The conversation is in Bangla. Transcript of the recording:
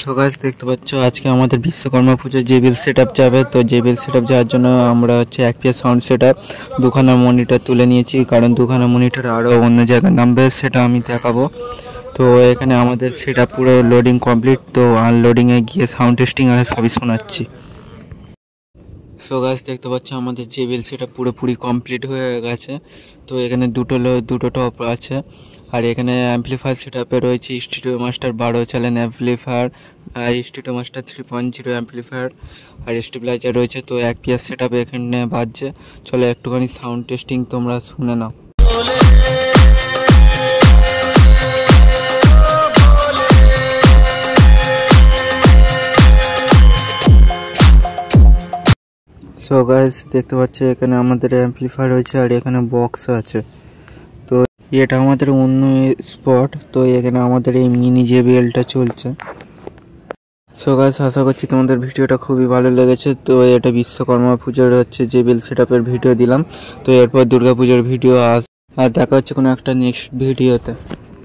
সো গাইস দেখতে পাচ্ছ আজকে আমাদের বিশ্বকর্মা পুজো জেবিএল সেটআপ যাবে। তো জেবিএল সেটআপ যাওয়ার জন্য আমরা হচ্ছে একপিএস সাউন্ড সেটআপ দুখানা মনিটর তুলে নিয়েছি, কারণ দুখানা মনিটর আরও অন্য জায়গায় নামবে, সেটা আমি দেখাবো। তো এখানে আমাদের সেটআপ পুরো লোডিং কমপ্লিট। তো আনলোডিংয়ে গিয়ে সাউন্ড টেস্টিং আর সবই শোনাচ্ছি। সো গাইস দেখতে পাচ্ছ আমাদের জেবিএল সেটআপ পুরোপুরি কমপ্লিট হয়ে গেছে। তো এখানে দুটো টপ আছে, আর এখানে অ্যাম্পলিফায়ার সেটআপে রয়েছে স্টুডিও মাস্টার 12 চ্যানেল অ্যাম্পলিফায়ার, আর স্টুডিও মাস্টার 3.0 অ্যাম্পলিফায়ার, আর স্টেবিলাইজার রয়েছে। তো এক পিএস সেটআপ এখানে বাজছে। চলো একটুখানি সাউন্ড টেস্টিং তোমরা শুনে নাও। সো গাইস দেখতে পাচ্ছ এখানে আমাদের অ্যাম্পলিফায়ার রয়েছে, আর এখানে বক্স আছে। তো এটা আমাদের অন্য স্পট। তো এখানে আমাদের এই মিনি জেবিএলটা চলছে। সো গাইস আশা করছি তোমাদের ভিডিওটা খুবই ভালো লেগেছে। তো এটা বিশ্বকর্মা পুজোর হচ্ছে জেবিএল সেটআপের ভিডিও দিলাম। তো এরপর দুর্গা পুজোর ভিডিও আর দেখা হচ্ছে কোনো একটা নেক্সট ভিডিওতে।